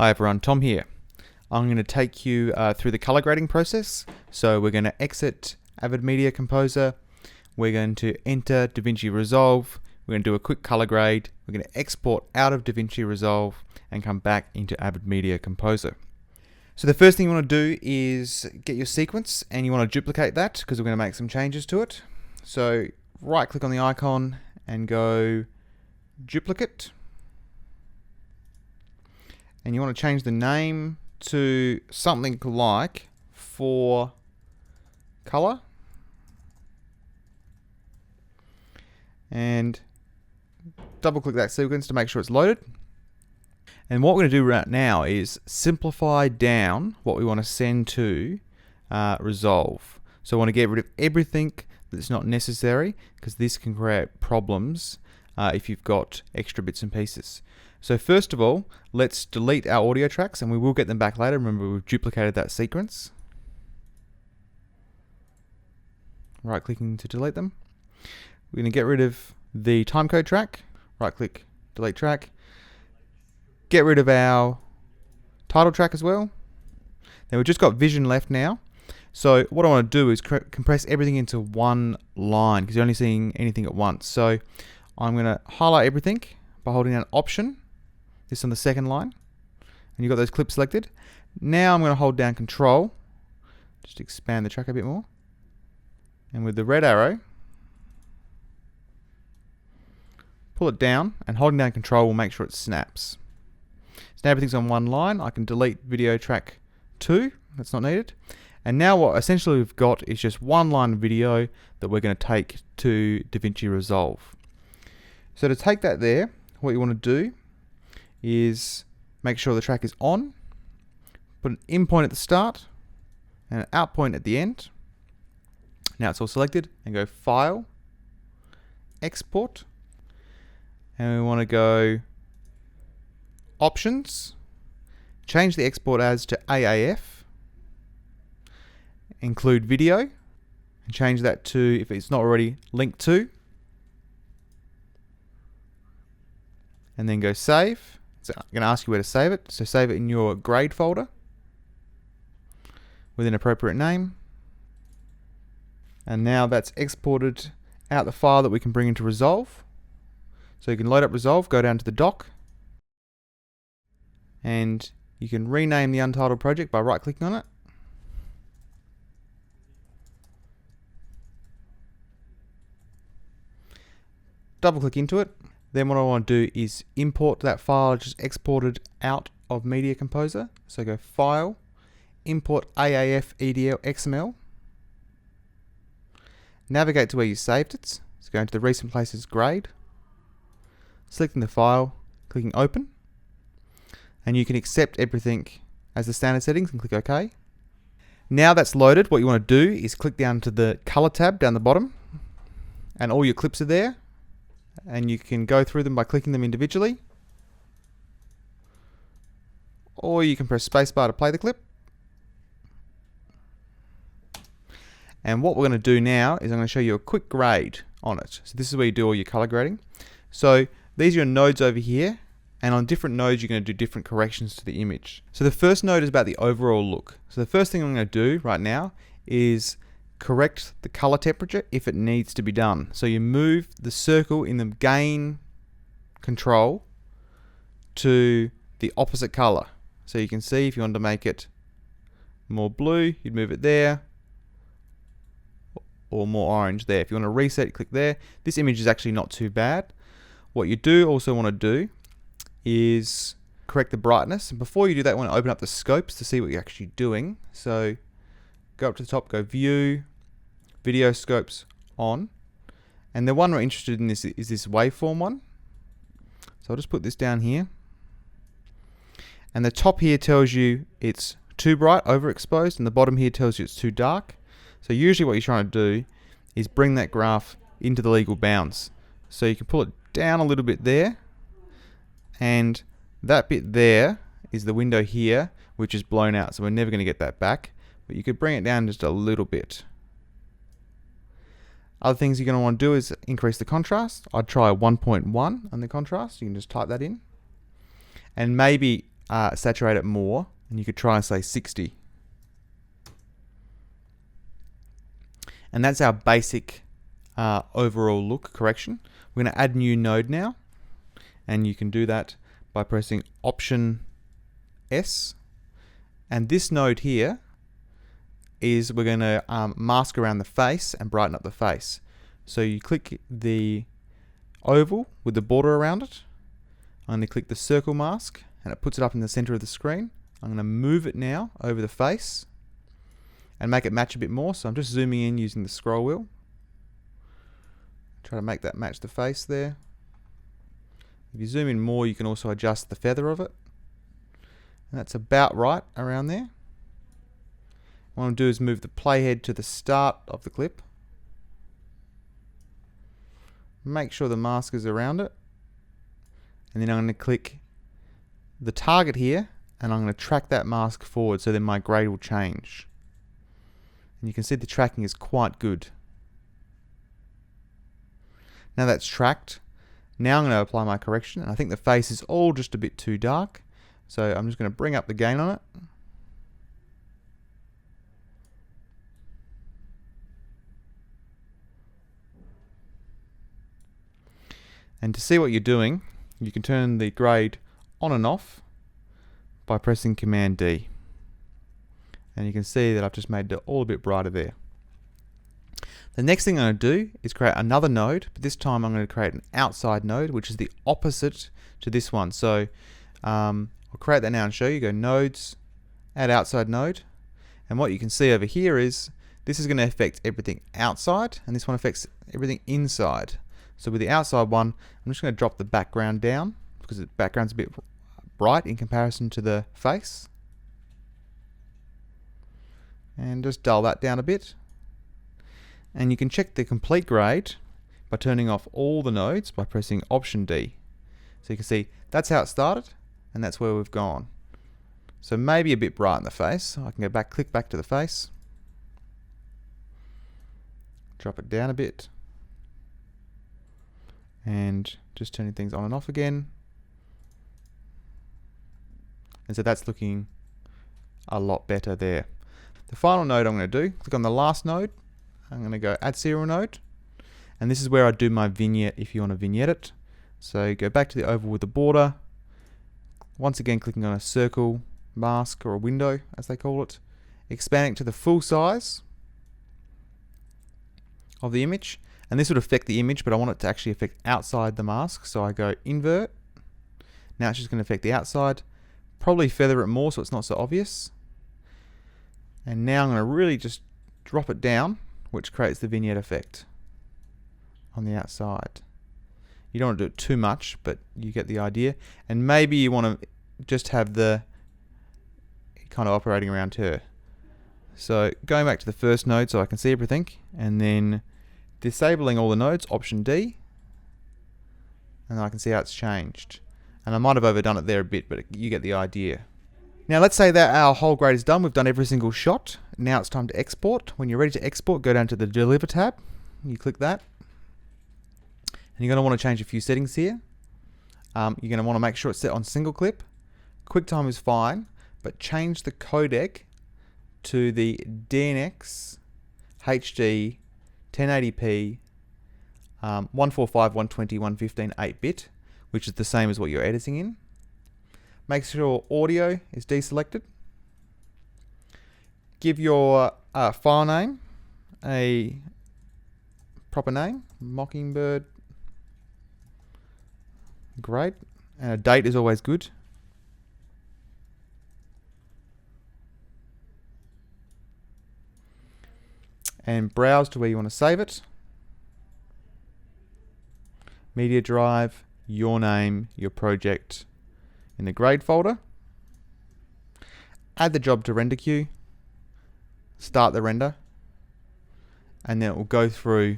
Hi everyone, Tom here. I'm going to take you through the color grading process. So we're going to exit Avid Media Composer. We're going to enter DaVinci Resolve. We're going to do a quick color grade. We're going to export out of DaVinci Resolve and come back into Avid Media Composer. So the first thing you want to do is get your sequence, and you want to duplicate that because we're going to make some changes to it. So right click on the icon and go duplicate. And you want to change the name to something like for color. And double click that sequence to make sure it's loaded. And what we're going to do right now is simplify down what we want to send to Resolve. So I want to get rid of everything that's not necessary, because this can create problems if you've got extra bits and pieces. So first of all, let's delete our audio tracks, and we will get them back later. Remember, we've duplicated that sequence. Right clicking to delete them. We're going to get rid of the timecode track. Right click, delete track. Get rid of our title track as well. Now we've just got vision left now. So what I want to do is compress everything into one line, because you're only seeing anything at once. So I'm going to highlight everything by holding down Option. This on the second line, and you've got those clips selected. Now I'm going to hold down Control, just to expand the track a bit more, and with the red arrow, pull it down, and holding down Control will make sure it snaps. So now everything's on one line. I can delete video track 2, that's not needed. And now what essentially we've got is just one line of video that we're going to take to DaVinci Resolve. So to take that there, what you want to do is make sure the track is on, put an in point at the start and an out point at the end. Now it's all selected, and go File, Export, and we want to go Options, change the export as to AAF, include video, and change that to, if it's not already, linked to, and then go Save. So I'm going to ask you where to save it. So save it in your grade folder with an appropriate name. And now that's exported out the file that we can bring into Resolve. So you can load up Resolve, go down to the dock, and you can rename the untitled project by right clicking on it. Double click into it. Then what I want to do is import that file just exported out of Media Composer. So go File, Import AAF EDL XML. Navigate to where you saved it. So go into the Recent Places grade. Selecting the file, clicking Open. And you can accept everything as the standard settings and click OK. Now that's loaded, what you want to do is click down to the Color tab down the bottom. And all your clips are there. And you can go through them by clicking them individually, or you can press spacebar to play the clip. And what we're going to do now is I'm going to show you a quick grade on it. So this is where you do all your color grading. So these are your nodes over here, and on different nodes you're going to do different corrections to the image. So the first node is about the overall look. So the first thing I'm going to do right now is correct the color temperature if it needs to be done. So you move the circle in the gain control to the opposite color. So you can see if you want to make it more blue, you'd move it there, or more orange there. If you want to reset, click there. This image is actually not too bad. What you do also want to do is correct the brightness. And before you do that, you want to open up the scopes to see what you're actually doing. So go up to the top, go View, Video Scopes On. And the one we're interested in is this waveform one. So I'll just put this down here. And the top here tells you it's too bright, overexposed, and the bottom here tells you it's too dark. So usually what you're trying to do is bring that graph into the legal bounds. So you can pull it down a little bit there. And that bit there is the window here, which is blown out. So we're never going to get that back. But you could bring it down just a little bit. Other things you're going to want to do is increase the contrast. I'd try 1.1 on the contrast. You can just type that in. And maybe saturate it more, and you could try and say 60. And that's our basic overall look correction. We're going to add new node now, and you can do that by pressing Option S. And this node here is we're going to mask around the face and brighten up the face. So you click the oval with the border around it. I'm going to click the circle mask, and it puts it up in the center of the screen. I'm going to move it now over the face and make it match a bit more. So I'm just zooming in using the scroll wheel. Try to make that match the face there. If you zoom in more, you can also adjust the feather of it. And that's about right around there. What I'm going to do is move the playhead to the start of the clip. Make sure the mask is around it. And then I'm going to click the target here, and I'm going to track that mask forward so then my grade will change. And you can see the tracking is quite good. Now that's tracked. Now I'm going to apply my correction, and I think the face is all just a bit too dark. So I'm just going to bring up the gain on it. And to see what you're doing, you can turn the grade on and off by pressing Command D. And you can see that I've just made it all a bit brighter there. The next thing I'm going to do is create another node, but this time I'm going to create an outside node, which is the opposite to this one. So I'll create that now and show you. Go Nodes, Add Outside Node. And what you can see over here is this is going to affect everything outside, and this one affects everything inside. So with the outside one, I'm just going to drop the background down because the background's a bit bright in comparison to the face. And just dull that down a bit. And you can check the complete grade by turning off all the nodes by pressing Option D. So you can see that's how it started, and that's where we've gone. So maybe a bit bright in the face. I can go back, click back to the face. Drop it down a bit. And just turning things on and off again. And so that's looking a lot better there. The final node I'm going to do, click on the last node. I'm going to go Add Serial Node. And this is where I do my vignette if you want to vignette it. So go back to the oval with the border. Once again, clicking on a circle, mask, or a window, as they call it. Expanding to the full size of the image. And this would affect the image, but I want it to actually affect outside the mask. So I go Invert. Now it's just going to affect the outside. Probably feather it more so it's not so obvious. And now I'm going to really just drop it down, which creates the vignette effect on the outside. You don't want to do it too much, but you get the idea. And maybe you want to just have the kind of operating around her. So going back to the first node so I can see everything, and then disabling all the nodes, Option D, and I can see how it's changed. And I might have overdone it there a bit, but you get the idea. Now let's say that our whole grade is done. We've done every single shot. Now it's time to export. When you're ready to export, go down to the Deliver tab. You click that. And you're going to want to change a few settings here. You're going to want to make sure it's set on single clip. QuickTime is fine, but change the codec to the DNX HD 1080p 145, 120, 115, 8-bit, which is the same as what you're editing in. Make sure audio is deselected. Give your file name a proper name, Mockingbird. Great. And a date is always good. And browse to where you want to save it. Media drive, your name, your project in the grade folder. Add the job to render queue. Start the render. And then it will go through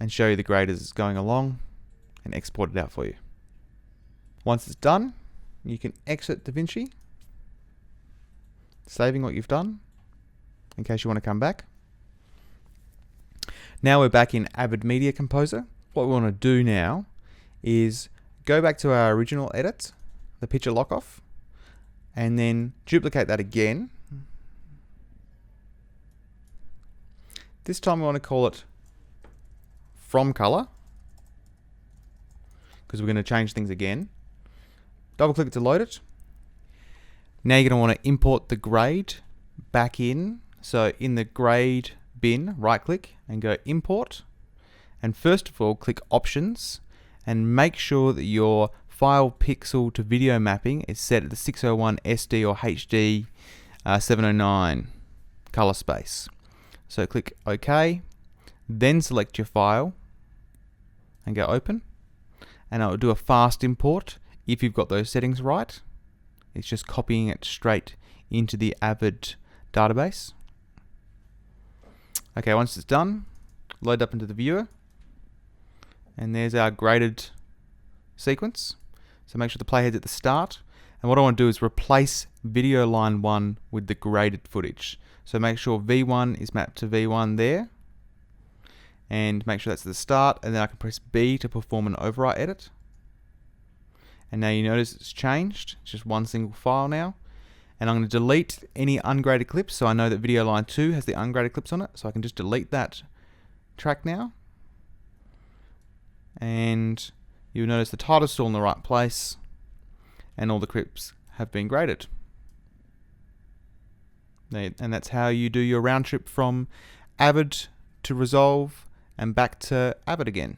and show you the grade as it's going along and export it out for you. Once it's done, you can exit DaVinci, saving what you've done in case you want to come back. Now we're back in Avid Media Composer. What we want to do now is go back to our original edit, the picture lock off, and then duplicate that again. This time we want to call it from color, because we're going to change things again. Double click it to load it. Now you're going to want to import the grade back in. So in the grade bin, right click and go import. And first of all, click options and make sure that your file pixel to video mapping is set at the 601 SD or HD 709 color space. So click OK, then select your file and go open, and it will do a fast import if you've got those settings right. It's just copying it straight into the Avid database. Okay, once it's done, load up into the viewer, and there's our graded sequence. So make sure the playhead's at the start, and what I want to do is replace video line 1 with the graded footage. So make sure V1 is mapped to V1 there, and make sure that's the start, and then I can press B to perform an overwrite edit. And now you notice it's changed. It's just one single file now. And I'm going to delete any ungraded clips, so I know that video line 2 has the ungraded clips on it, so I can just delete that track now. And you'll notice the title's still in the right place, and all the clips have been graded. And that's how you do your round trip from Avid to Resolve and back to Avid again.